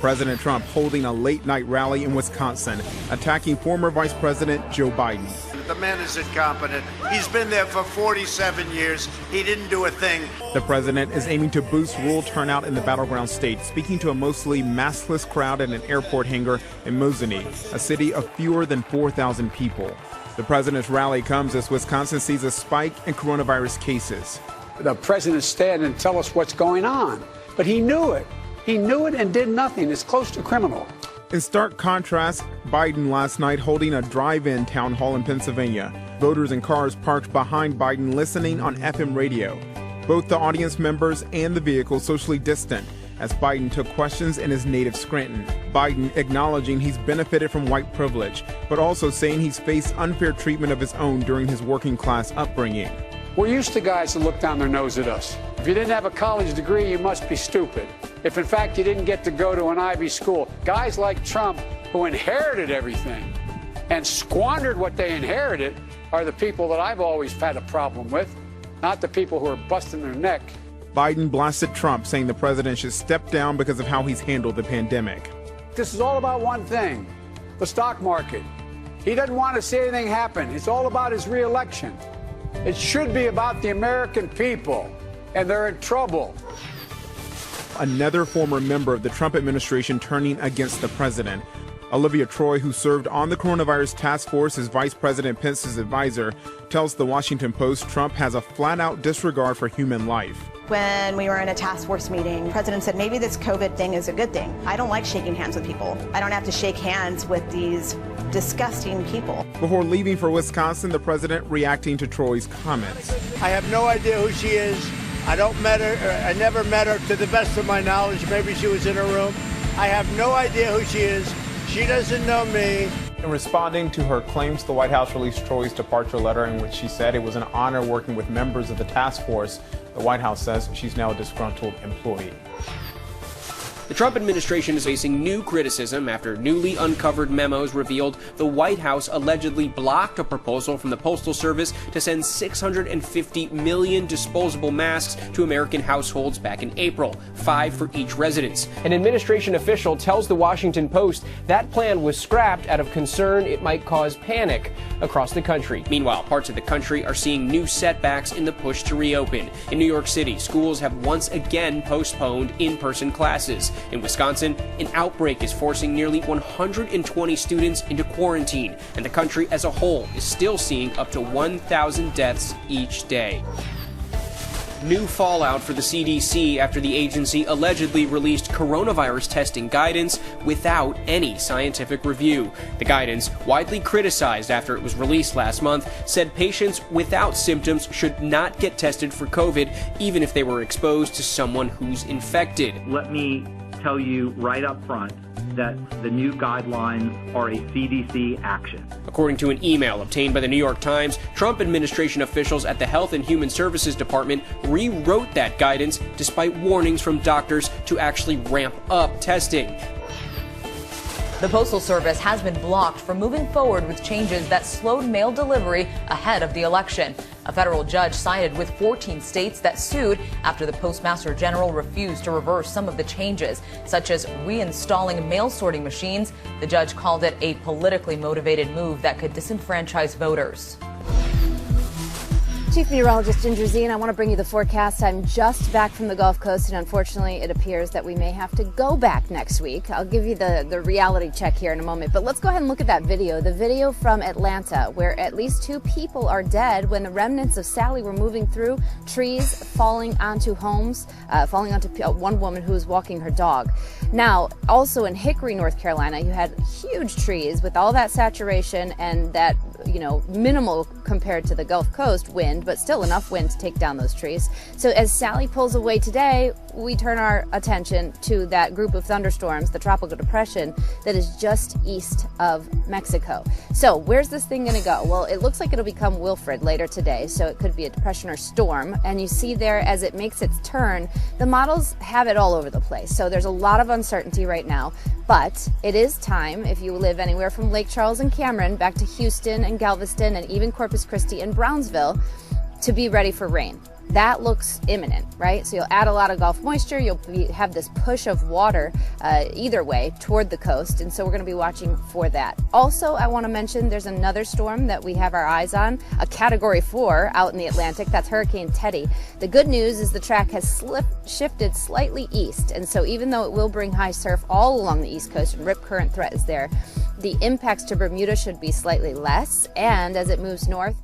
President Trump holding a late-night rally in Wisconsin, attacking former Vice President Joe Biden. The man is incompetent. He's been there for 47 years. He didn't do a thing. The president is aiming to boost rural turnout in the battleground state, speaking to a mostly maskless crowd at an airport hangar in Mosinee, a city of fewer than 4,000 people. The president's rally comes as Wisconsin sees a spike in coronavirus cases. The president stand and tell us what's going on, but he knew it. He knew it and did nothing. It's close to criminal. In stark contrast, Biden last night holding a drive-in town hall in Pennsylvania. Voters in cars parked behind Biden listening on FM radio. Both the audience members and the vehicle socially distant as Biden took questions in his native Scranton. Biden acknowledging he's benefited from white privilege, but also saying he's faced unfair treatment of his own during his working-class upbringing. We're used to guys that look down their nose at us. If you didn't have a college degree, you must be stupid. If, in fact, you didn't get to go to an Ivy school, guys like Trump, who inherited everything and squandered what they inherited, are the people that I've always had a problem with, not the people who are busting their neck. Biden blasted Trump, saying the president should step down because of how he's handled the pandemic. This is all about one thing, the stock market. He doesn't want to see anything happen. It's all about his reelection. It should be about the American people, and they're in trouble. Another former member of the Trump administration turning against the president. Olivia Troy, who served on the coronavirus task force as Vice President Pence's advisor, tells the Washington Post Trump has a flat-out disregard for human life. When we were in a task force meeting, the president said maybe this COVID thing is a good thing. I don't like shaking hands with people. I don't have to shake hands with these disgusting people. Before leaving for Wisconsin, the president reacting to Troy's comments. I have no idea who she is. I never met her to the best of my knowledge. Maybe she was in her room. I have no idea who she is. She doesn't know me. In responding to her claims, the White House released Troy's departure letter in which she said it was an honor working with members of the task force. The White House says she's now a disgruntled employee. The Trump administration is facing new criticism after newly uncovered memos revealed the White House allegedly blocked a proposal from the Postal Service to send 650 million disposable masks to American households back in April, 5 for each residence. An administration official tells the Washington Post that plan was scrapped out of concern it might cause panic across the country. Meanwhile, parts of the country are seeing new setbacks in the push to reopen. In New York City, schools have once again postponed in-person classes. In Wisconsin, an outbreak is forcing nearly 120 students into quarantine, and the country as a whole is still seeing up to 1,000 deaths each day. New fallout for the CDC after the agency allegedly released coronavirus testing guidance without any scientific review. The guidance, widely criticized after it was released last month, said patients without symptoms should not get tested for COVID, even if they were exposed to someone who's infected. Let me tell you right up front that the new guidelines are a CDC action. According to an email obtained by the New York Times, Trump administration officials at the Health and Human Services Department rewrote that guidance despite warnings from doctors to actually ramp up testing. The Postal Service has been blocked from moving forward with changes that slowed mail delivery ahead of the election. A federal judge sided with 14 states that sued after the Postmaster General refused to reverse some of the changes, such as reinstalling mail sorting machines. The judge called it a politically motivated move that could disenfranchise voters. Chief Meteorologist Ginger Zine, I want to bring you the forecast. I'm just back from the Gulf Coast, and unfortunately, it appears that we may have to go back next week. I'll give you the reality check here in a moment, but let's go ahead and look at that video. The video from Atlanta, where at least 2 people are dead when the remnants of Sally were moving through trees, falling onto homes, falling onto one woman who was walking her dog. Now, also in Hickory, North Carolina, you had huge trees with all that saturation and that, minimal compared to the Gulf Coast wind, but still enough wind to take down those trees. So as Sally pulls away today, we turn our attention to that group of thunderstorms, the tropical depression that is just east of Mexico. So where's this thing going to go? Well, it looks like it'll become Wilfred later today, so it could be a depression or storm. And you see there as it makes its turn, the models have it all over the place. So there's a lot of uncertainty right now, but it is time, if you live anywhere from Lake Charles and Cameron back to Houston and Galveston and even Corpus Christi and Brownsville, to be ready for rain. that looks imminent, right? So you'll add a lot of Gulf moisture, have this push of water either way toward the coast, and so we're going to be watching for that. Also, I want to mention there's another storm that we have our eyes on, a Category 4 out in the Atlantic. That's Hurricane Teddy. The good news is the track has shifted slightly east, and so even though it will bring high surf all along the east coast and rip current threat is there, the impacts to Bermuda should be slightly less, and as it moves north,